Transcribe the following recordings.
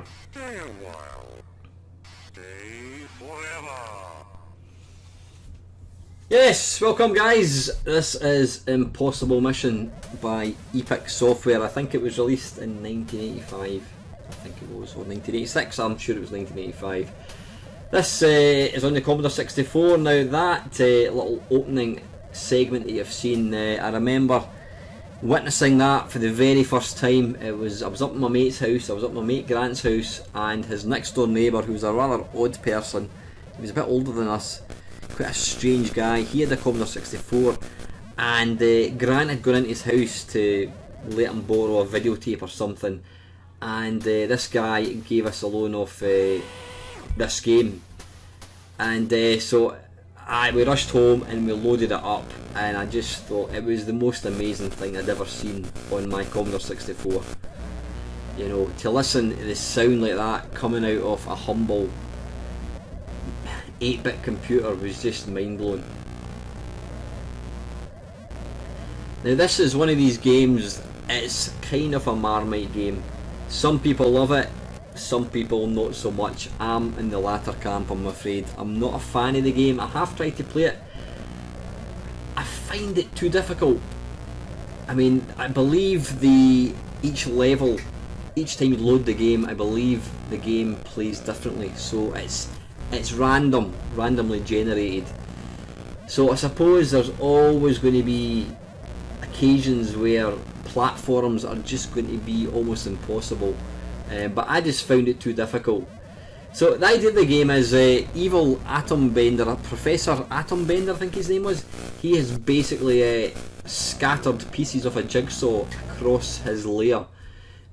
Stay a while. Stay forever. Yes, welcome guys. This is Impossible Mission by Epyx Software. I think it was released in 1985. I think it was, or 1986. I'm sure it was 1985. This is on the Commodore 64. Now that little opening segment that you've seen, I remember witnessing that for the very first time. I was up at my mate's house. I was up at my mate Grant's house, and his next door neighbour, who was a rather odd person, he was a bit older than us, quite a strange guy. He had a Commodore 64, and Grant had gone into his house to let him borrow a videotape or something, and this guy gave us a loan of this game, and so we rushed home and we loaded it up, and I just thought it was the most amazing thing I'd ever seen on my Commodore 64. You know, to listen to the sound like that coming out of a humble 8-bit computer was just mind-blowing. Now this is one of these games, it's kind of a Marmite game. Some people love it, some people not so much. I'm in the latter camp, I'm afraid. I'm not a fan of the game. I have tried to play it. I find it too difficult. I mean, I believe each level, each time you load the game, I believe the game plays differently. So it's randomly generated. So I suppose there's always going to be occasions where platforms are just going to be almost impossible. But I just found it too difficult. So the idea of the game is evil Atom Bender, Professor Atom Bender I think his name was, he has basically scattered pieces of a jigsaw across his lair.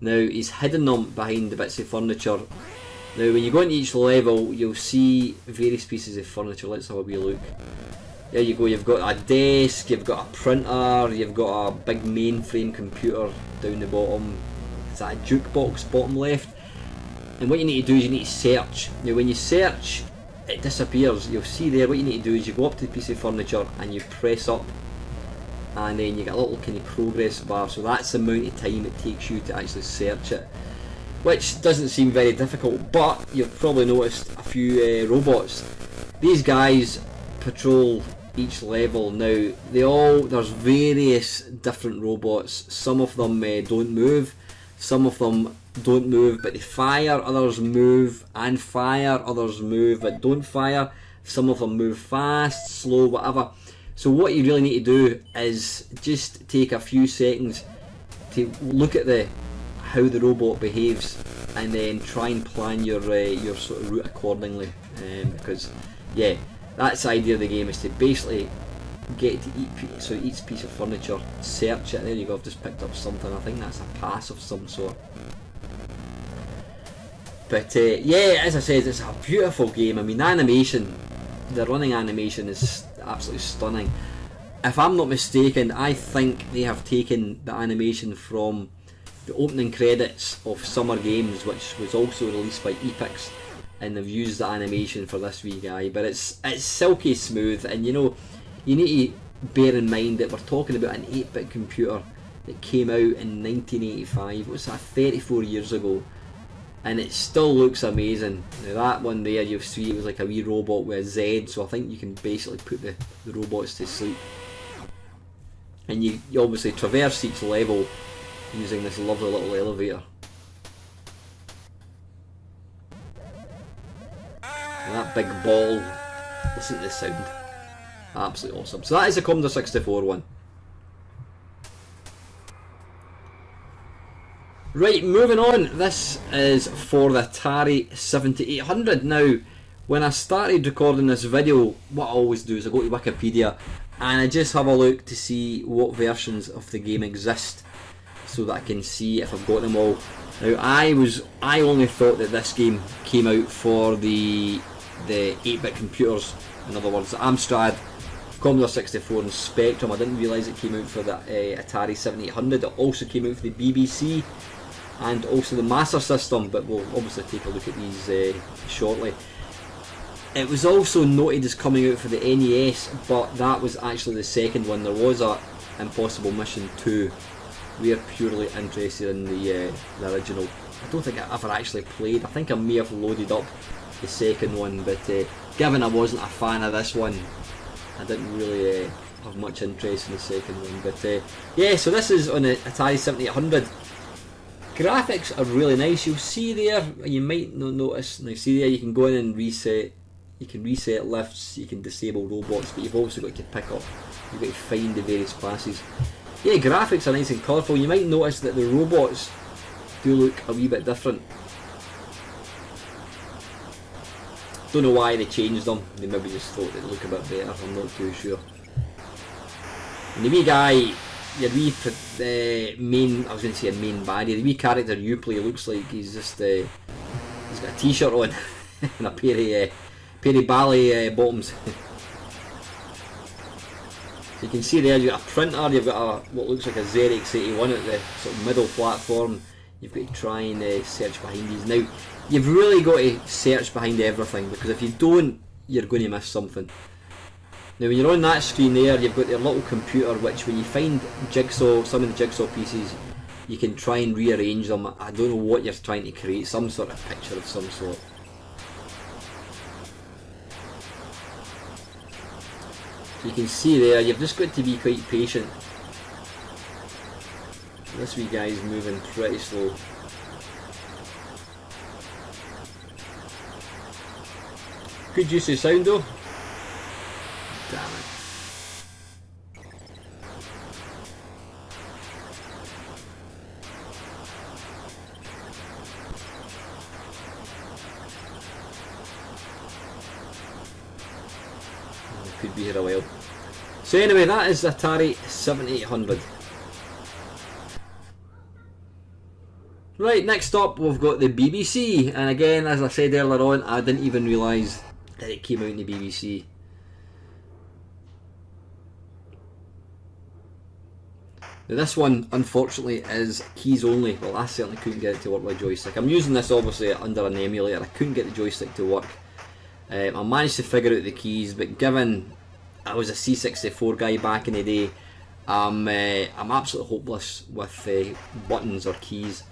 Now he's hidden them behind the bits of furniture. Now when you go into each level you'll see various pieces of furniture. Let's have a wee look. There you go, you've got a desk, you've got a printer, you've got a big mainframe computer down the bottom. Is that a jukebox bottom left? And what you need to do is you need to search. Now when you search, it disappears. You'll see there, what you need to do is you go up to the piece of furniture and you press up, and then you get a little kind of progress bar. So that's the amount of time it takes you to actually search it, which doesn't seem very difficult. But you've probably noticed a few robots. These guys patrol each level. Now there's various different robots. Some of them don't move. Some of them don't move but they fire, others move and fire, others move but don't fire. Some of them move fast, slow, whatever. So what you really need to do is just take a few seconds to look at how the robot behaves, and then try and plan your sort of route accordingly. Because yeah, that's the idea of the game, is to basically get to each piece of furniture, search it. There you go, I've just picked up something. I think that's a pass of some sort. But yeah, as I said, it's a beautiful game. I mean, the running animation is absolutely stunning. If I'm not mistaken, I think they have taken the animation from the opening credits of Summer Games, which was also released by Epyx, and they've used the animation for this wee guy. But it's silky smooth, and you know, you need to bear in mind that we're talking about an 8-bit computer that came out in 1985. What's that, 34 years ago, and it still looks amazing. Now that one there, you'll see it was like a wee robot with a Z, so I think you can basically put the robots to sleep. And you obviously traverse each level using this lovely little elevator. And that big ball, listen to the sound. Absolutely awesome. So that is the Commodore 64 one. Right, moving on. This is for the Atari 7800. Now, when I started recording this video, what I always do is I go to Wikipedia and I just have a look to see what versions of the game exist, so that I can see if I've got them all. Now, I only thought that this game came out for the 8-bit computers. In other words, the Amstrad, Commodore 64 and Spectrum. I didn't realise it came out for the Atari 7800. It also came out for the BBC and also the Master System, but we'll obviously take a look at these shortly. It was also noted as coming out for the NES, but that was actually the second one. There was a Impossible Mission 2. We are purely interested in the original. I don't think I ever actually played. I think I may have loaded up the second one, but given I wasn't a fan of this one, I didn't really have much interest in the second one. But yeah, so this is on the Atari 7800. Graphics are really nice. You'll see there, you might not notice, now see there you can go in and reset, you can reset lifts, you can disable robots, but you've also got to pick up, you've got to find the various classes. Yeah, graphics are nice and colourful. You might notice that the robots do look a wee bit different. Don't know why they changed them, they maybe just thought they'd look a bit better, I'm not too sure. And the wee guy, your wee main, I was going to say a main baddie, the wee character you play looks like he's just, he's got a t-shirt on and a pair of ballet bottoms. You can see there you've got a printer, you've got what looks like a ZX81 at the sort of middle platform. You've got to try and search behind these. Now, you've really got to search behind everything, because if you don't, you're going to miss something. Now when you're on that screen there, you've got your little computer, which when you find jigsaw, some of the jigsaw pieces, you can try and rearrange them. I don't know what you're trying to create, some sort of picture of some sort. So you can see there, you've just got to be quite patient. This wee guy's moving pretty slow. Good use of sound though. Damn it. Could be here a while. So anyway, that is Atari 7800. Right, next up we've got the BBC, and again, as I said earlier on, I didn't even realise that it came out in the BBC. Now this one, unfortunately, is keys only. Well, I certainly couldn't get it to work with a joystick. I'm using this obviously under an emulator. I couldn't get the joystick to work. I managed to figure out the keys, but given I was a C64 guy back in the day, I'm absolutely hopeless with buttons or keys.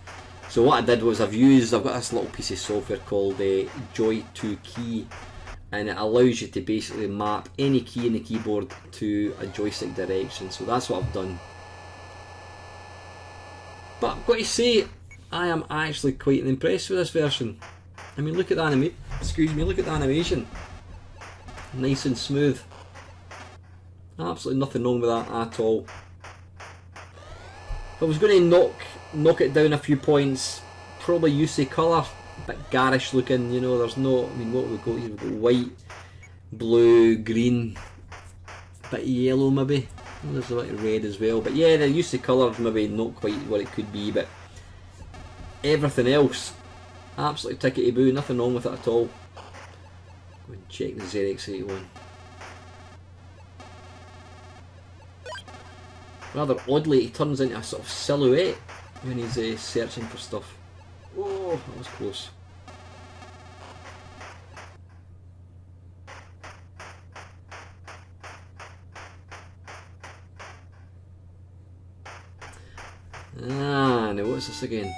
So what I did was I've got this little piece of software called Joy2Key, and it allows you to basically map any key in the keyboard to a joystick direction. So that's what I've done. But I've got to say, I am actually quite impressed with this version. I mean, look at the look at the animation. Nice and smooth. Absolutely nothing wrong with that at all. If I was going to knock it down a few points, probably use the colour, a bit garish looking, you know, there's no, I mean, what have we got here? We've got white, blue, green, a bit of yellow maybe, oh, there's a bit of red as well, but yeah, the use of colour maybe not quite what it could be, but everything else, absolutely tickety boo, nothing wrong with it at all. Go and check the ZX81. Rather oddly, he turns into a sort of silhouette when he's searching for stuff. Oh, that was close. Ah, now what's this again?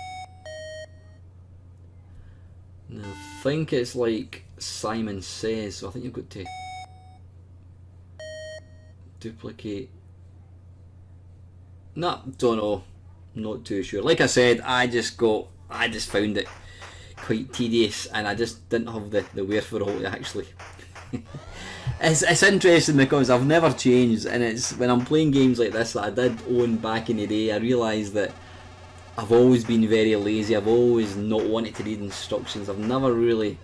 Now, I think it's like Simon Says, so I think you've got to duplicate. No, don't know. Not too sure. Like I said, I just found it quite tedious, and I just didn't have the wherewithal to actually. It's interesting because I've never changed, and it's when I'm playing games like this that I did own back in the day, I realise that I've always been very lazy. I've always not wanted to read instructions. I've never really,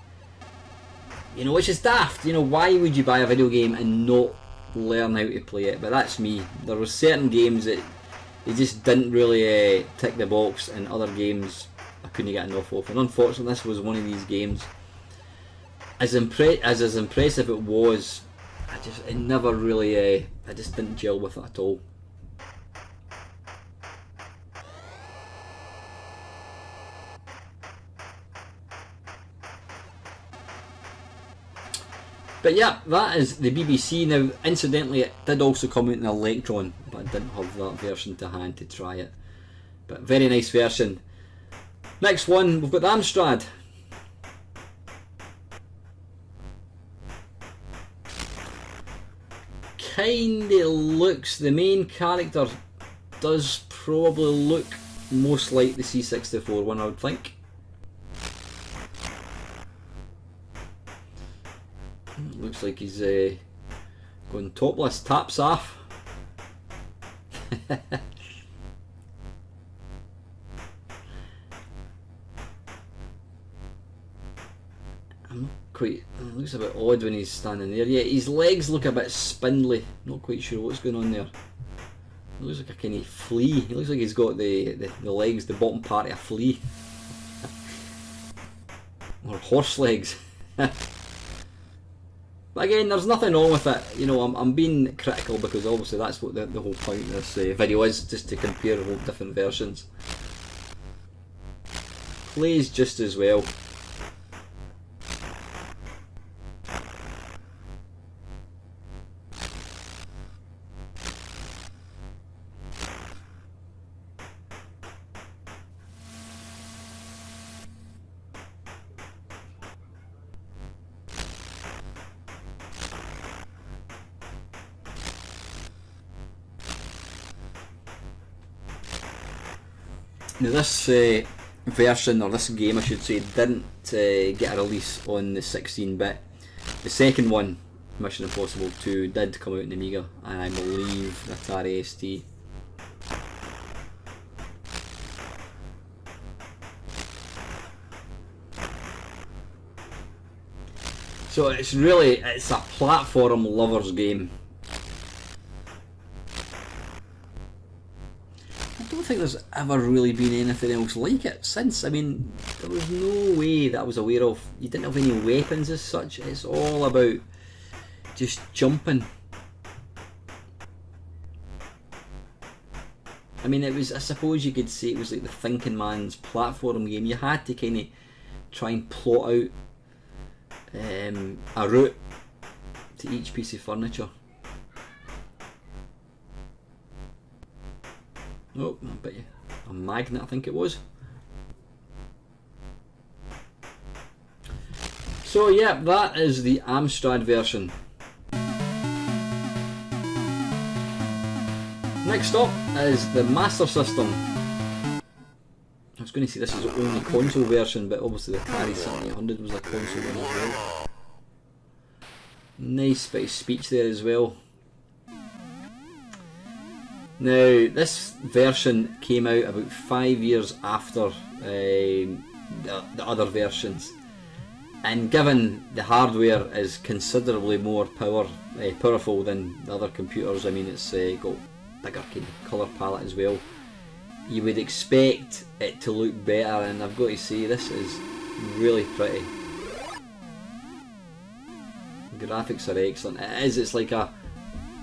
you know, which is daft. You know, why would you buy a video game and not learn how to play it? But that's me. There were certain games that they just didn't really tick the box, and other games I couldn't get enough of. And unfortunately, this was one of these games. As impressive it was, it never really, I just didn't gel with it at all. But yeah, that is the BBC. Now, incidentally, it did also come out in Electron, but I didn't have that version to hand to try it. But very nice version. Next one, we've got the Amstrad. Kinda looks, the main character does probably look most like the C64 one, I would think. Looks like he's going topless, taps off. I'm not quite, it looks a bit odd when he's standing there. Yeah, his legs look a bit spindly. Not quite sure what's going on there. It looks like a kind of flea. It looks like he's got the legs, the bottom part of a flea. Or horse legs. But again, there's nothing wrong with it. You know, I'm being critical because obviously that's what the whole point of this video is, just to compare the whole different versions. Plays just as well. Now this version, or this game I should say, didn't get a release on the 16-bit. The second one, Mission Impossible 2, did come out in the Amiga, and I believe the Atari ST. So it's a platform lover's game. I don't think there's ever really been anything else like it since. I mean, there was no way that I was aware of. You didn't have any weapons as such. It's all about just jumping. I mean, I suppose you could say it was like the thinking man's platform game. You had to kind of try and plot out a route to each piece of furniture. Oh, I bet you a magnet, I think it was. So yeah, that is the Amstrad version. Next up is the Master System. I was going to say this is the only console version, but obviously the Atari 7800 was a console one as well. Nice bit of speech there as well. Now, this version came out about 5 years after the other versions, and given the hardware is considerably more powerful than the other computers, I mean it's got bigger kind of colour palette as well, you would expect it to look better, and I've got to say this is really pretty. The graphics are excellent. It's like a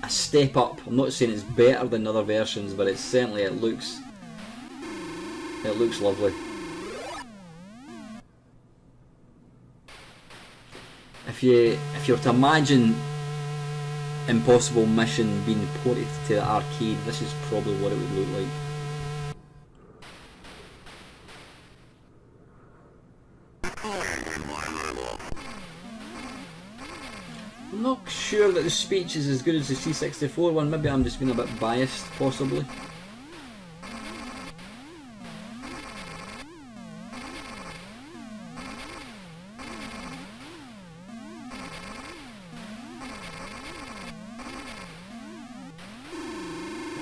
step up. I'm not saying it's better than other versions, but it's certainly, it looks lovely. If you were to imagine Impossible Mission being ported to the arcade, this is probably what it would look like. I'm not sure that the speech is as good as the C64 one. Maybe I'm just being a bit biased, possibly.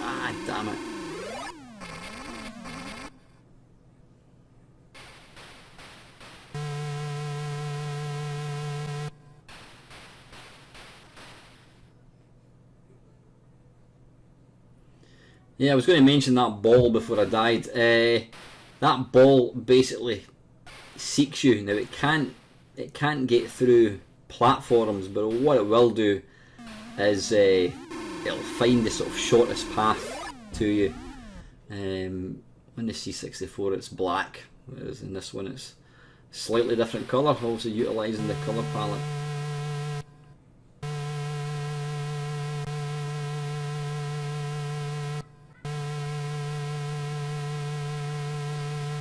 Ah, damn it. Yeah, I was going to mention that ball before I died. That ball basically seeks you. Now it can't get through platforms, but what it will do is it'll find the sort of shortest path to you. On the C64 it's black, whereas in this one it's slightly different colour, also utilising the colour palette.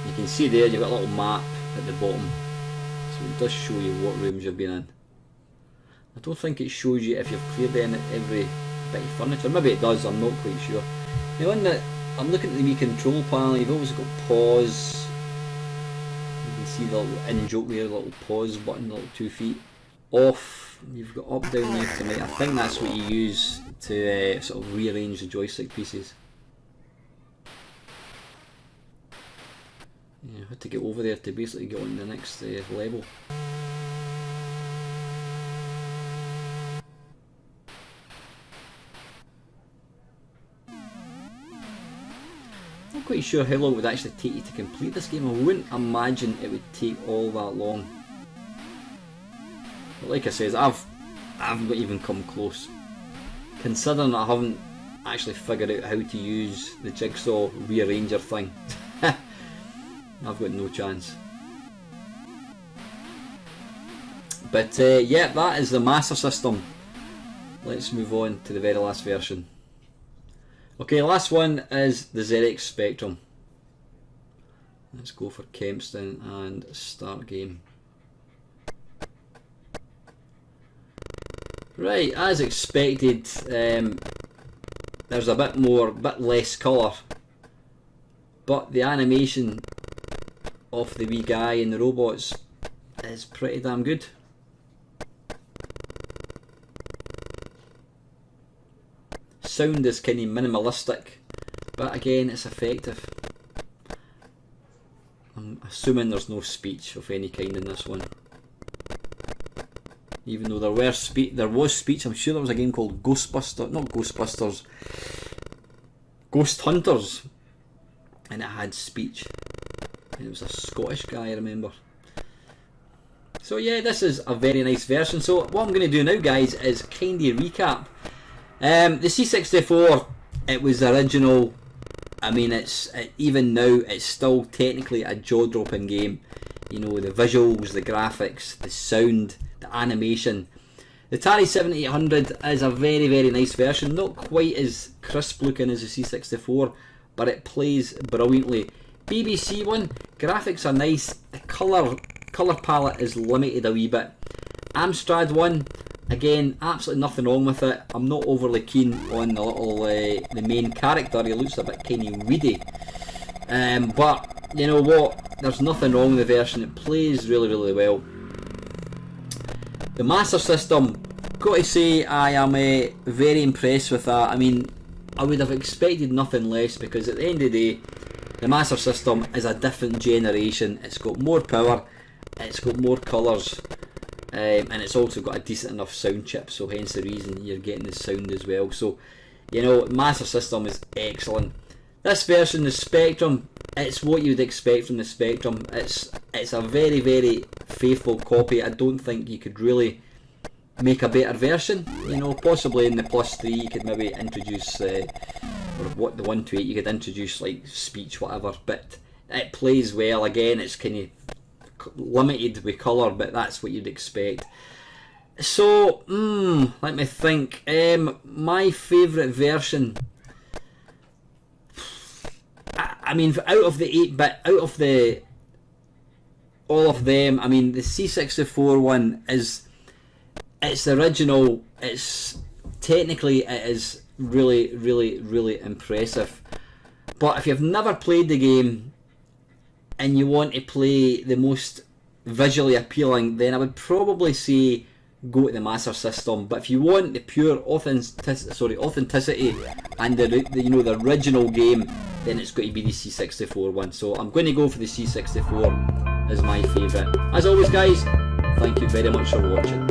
You can see there you've got a little map at the bottom, so it does show you what rooms you've been in. I don't think it shows you if you've cleared every bit of furniture. Maybe it does, I'm not quite sure. Now I'm looking at the wee control panel, you've always got pause. You can see the little in-joke there, the little pause button, the little 2 feet. Off, you've got up, down, left and right. I think that's what you use to sort of rearrange the joystick pieces. Yeah, I had to get over there to basically get on the next level. I'm not quite sure how long it would actually take you to complete this game. I wouldn't imagine it would take all that long. But like I said, I've not even come close. Considering I haven't actually figured out how to use the jigsaw rearranger thing. I've got no chance. But yeah, that is the Master System. Let's move on to the very last version. Okay, last one is the ZX Spectrum. Let's go for Kempston and start game. Right, as expected, there's a bit less colour, but the animation of the wee guy and the robots is pretty damn good. Sound is kind of minimalistic, but again it's effective. I'm assuming there's no speech of any kind in this one. Even though there was speech, I'm sure there was a game called Ghost Hunters, and it had speech. And it was a Scottish guy, I remember. So yeah, this is a very nice version. So what I'm going to do now, guys, is kind of recap. The C64, it was original. I mean, even now, it's still technically a jaw-dropping game. You know, the visuals, the graphics, the sound, the animation. The Atari 7800 is a very, very nice version. Not quite as crisp looking as the C64, but it plays brilliantly. BBC one, graphics are nice. The colour palette is limited a wee bit. Amstrad one, again, absolutely nothing wrong with it. I'm not overly keen on the little the main character. He looks a bit kind of weedy, but you know what? There's nothing wrong with the version. It plays really, really well. The Master System, got to say, I am very impressed with that. I mean, I would have expected nothing less, because at the end of the day, the Master System is a different generation. It's got more power, it's got more colours, and it's also got a decent enough sound chip, so hence the reason you're getting the sound as well. So, you know, Master System is excellent. This version, the Spectrum, it's what you'd expect from the Spectrum. It's a very, very faithful copy. I don't think you could really make a better version. You know, possibly in the Plus 3 you could maybe introduce, or what, the 128 you could introduce like speech, whatever, but it plays well. Again, it's kind of limited with colour, but that's what you'd expect. So, let me think. My favourite version, I mean, out of the 8-bit, all of them, I mean, the C64 one it's original. It's technically, it is really, really, really impressive. But if you've never played the game and you want to play the most visually appealing, then I would probably say go to the Master System. But if you want the pure authenticity and the original game, then it's got to be the C64 one. So I'm going to go for the C64 as my favourite. As always, guys, thank you very much for watching.